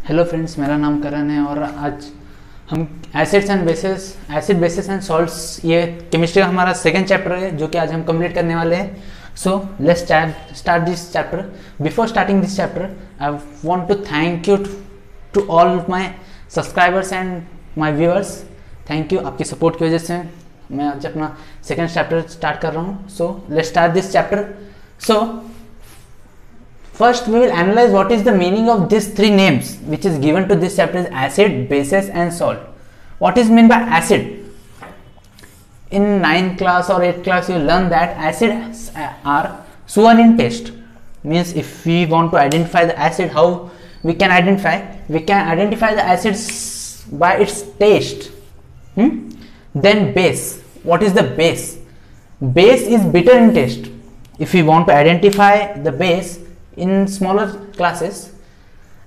Hello friends, मेरा नाम करण है और आज हम एसिड बेसिस एंड सॉल्ट्स, ये केमिस्ट्री का हमारा सेकंड चैप्टर है जो कि आज हम कंप्लीट करने वाले हैं. So let's start this chapter. Before starting this chapter I want to thank you to all my subscribers and my viewers. Thank you, आपकी सपोर्ट की वजह से मैं आज अपना सेकंड चैप्टर स्टार्ट कर रहा हूँ. सो let's start this chapter. So first we will analyze what is the meaning of these three names which is given to this chapter is acid, bases and salt. What is meant by acid? In 9th class or 8th class you learn that acids are sour in taste. Means if we want to identify the acid, how we can identify? We can identify the acids by its taste. Then base. What is the base? Base is bitter in taste. If we want to identify the base in smaller classes,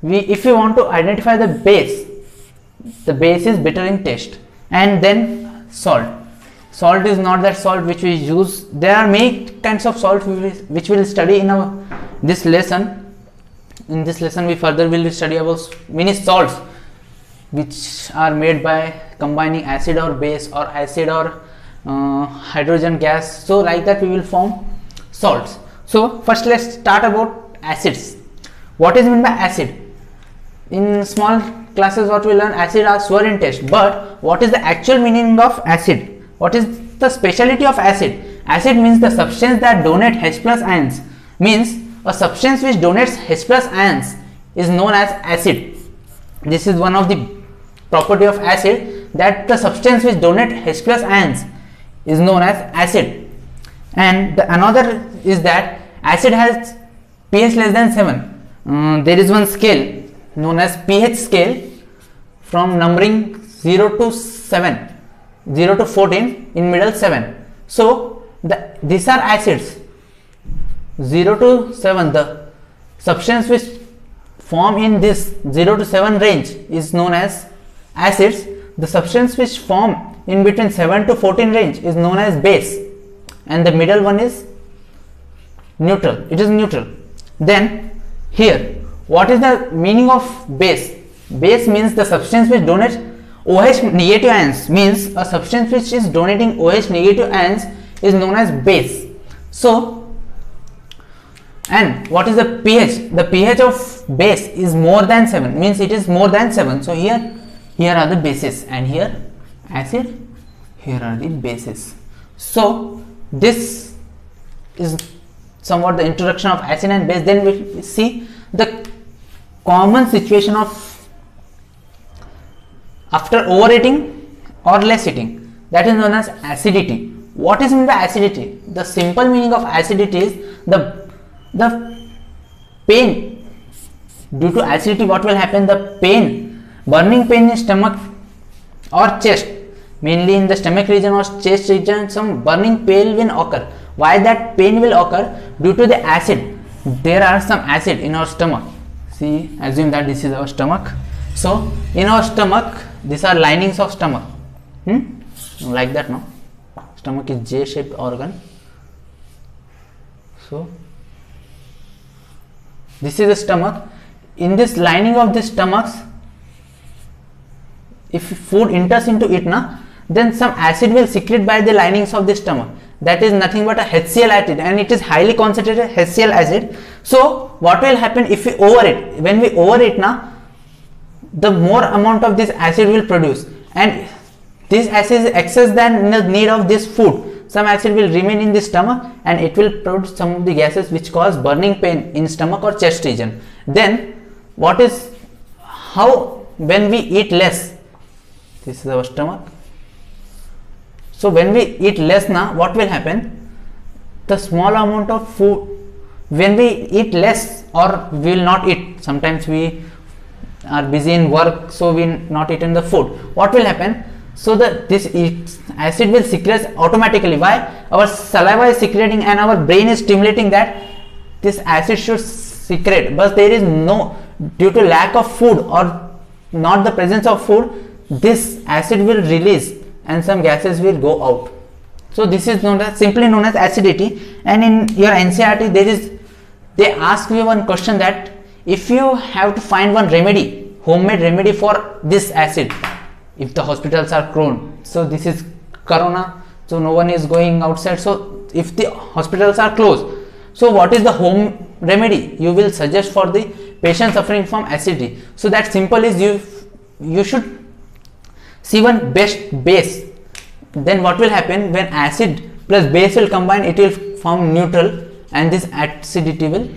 if we want to identify the base is bitter in taste. And then salt is not that salt which we use. There are many kinds of salt which we will study in this lesson. In this lesson we further will study about many salts which are made by combining acid or base or acid or hydrogen gas. So like that we will form salts. So first let's start about acids. What is meant by acid? In small classes what we learn, acid are sour in taste, but what is the actual meaning of acid? What is the speciality of acid? Acid means the substance that donate H plus ions. Means a substance which donates H plus ions is known as acid. This is one of the property of acid, that the substance which donate H plus ions is known as acid. And the another is that acid has pH less than 7. There is one scale known as pH scale from numbering 0 to 7, 0 to 14, in middle 7. So these are acids. 0 to 7, the substance which form in this 0 to 7 range is known as acids. The substance which form in between 7 to 14 range is known as base, and the middle one is neutral. It is neutral. Then here, what is the meaning of base? Base means the substance which donates OH negative ions. Means a substance which is donating OH negative ions is known as base. So, and what is the pH? The pH of base is more than 7. Means it is more than 7. So here are the bases, and here acid, here are the bases. So this is somewhat the introduction of acid and base. Then we see the common situation of after overeating or less eating, that is known as acidity. What is meant by acidity? The simple meaning of acidity is the pain due to acidity. What will happen? The pain, burning pain in stomach or chest, mainly in the stomach region or chest region, some burning pain will occur. Why that pain will occur? Due to the acid. There are some acid in our stomach. See, assume that this is our stomach. So in our stomach, these are linings of stomach. Like that, no? Stomach is J-shaped organ. So this is the stomach. In this lining of the stomachs, if food enters into it, then some acid will secrete by the linings of the stomach. That is nothing but a HCl acid, and it is highly concentrated HCl acid. So what will happen if we overeat? When we overeat, the more amount of this acid will produce, and this acid is excess than the need of this food. Some acid will remain in the stomach, and it will produce some of the gases which cause burning pain in stomach or chest region. Then how when we eat less, this is our stomach. So when we eat less, what will happen? The small amount of food, when we eat less or we will not eat, sometimes we are busy in work, so we not eaten the food. What will happen? So this acid will secrete automatically. Why? Our saliva is secreting and our brain is stimulating that this acid should secrete, but there is no, due to lack of food or not the presence of food, this acid will release and some gases will go out. So this is simply known as acidity. And in your NCERT they ask you one question that if you have to find one remedy homemade remedy for this acid if the hospitals are closed. So this is corona, so no one is going outside. So if the hospitals are closed, so what is the home remedy you will suggest for the patient suffering from acidity? So that simple is you should see one best base. Then what will happen when acid plus base will combine, it will form neutral, and this acidity will,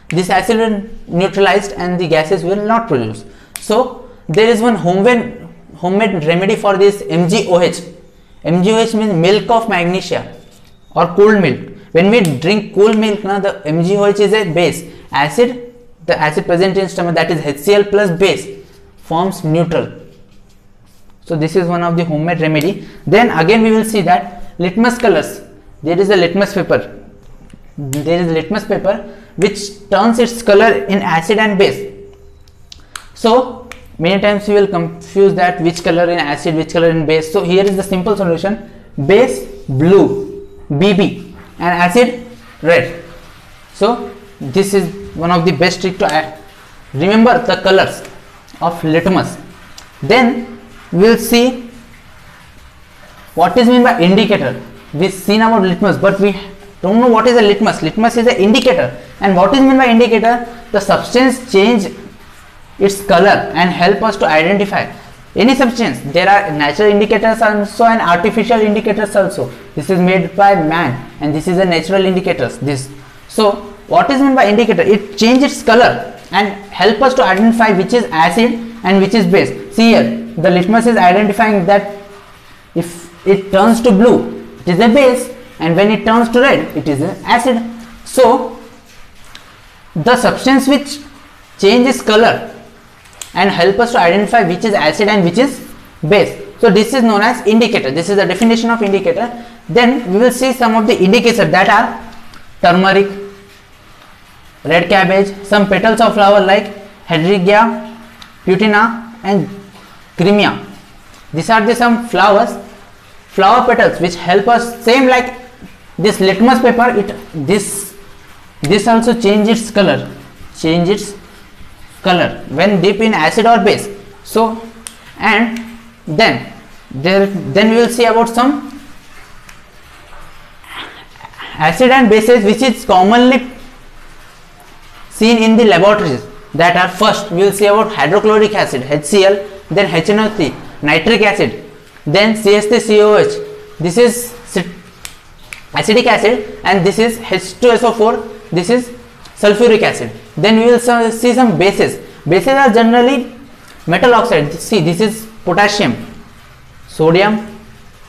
this acid will neutralized and the gases will not produce. So there is one homemade remedy for this MgOH. MgOH means milk of magnesia or cooled milk. When we drink cool milk, now the MgOH is a base. Acid, the acid present in stomach, that is HCl plus base, forms neutral. So this is one of the homemade remedy. Then again we will see that litmus colors. There is a litmus paper. There is a litmus paper which turns its color in acid and base. So many times you will confuse that which color in acid, which color in base. So here is the simple solution: base blue, BB, and acid red. So this is one of the best trick to remember the colors of litmus. Then we will see what is meant by indicator. We've seen about litmus, but we don't know what is a litmus. Litmus is an indicator, and what is meant by indicator? The substance change its color and help us to identify any substance. There are natural indicators also and artificial indicators also. This is made by man, and this is a natural indicators. This. So what is meant by indicator? It changes its color and help us to identify which is acid and which is base. See here, the litmus is identifying that if it turns to blue, it is a base, and when it turns to red, it is an acid. So the substance which changes color and help us to identify which is acid and which is base. So this is known as indicator. This is the definition of indicator. Then we will see some of the indicators that are turmeric, red cabbage, some petals of flower like Hedrigia, Putina, and Crimea. These are the some flower petals which help us, same like this litmus paper. This also changes its color when dip in acid or base. So and then we will see about some acid and bases which is commonly seen in the laboratories. That are, first we will see about hydrochloric acid HCl, then HNO3, nitric acid, then CH3COH. This is acetic acid, and this is H2SO4. This is sulfuric acid. Then we will see some bases. Bases are generally metal oxide. See, this is potassium, sodium,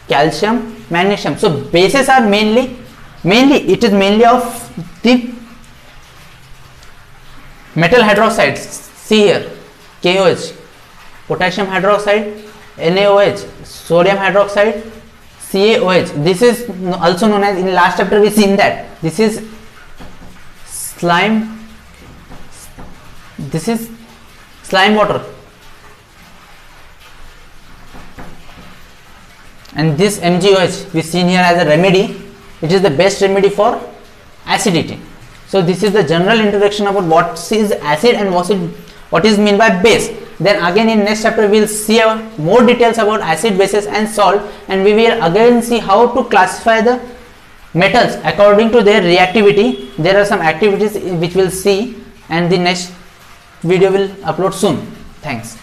calcium, magnesium. So bases are mainly it is mainly of the metal hydroxides. See here, KOH, potassium hydroxide, NaOH, sodium hydroxide, CaOH. This is also known as, in last chapter we seen that this is slime. This is slime water, and this MgOH we seen here as a remedy. It is the best remedy for acidity. So this is the general introduction about what is acid and what is meant by base. Then again in next chapter we will see more details about acid, bases and salt, and we will again see how to classify the metals according to their reactivity. There are some activities which we will see, and the next video will upload soon. Thanks.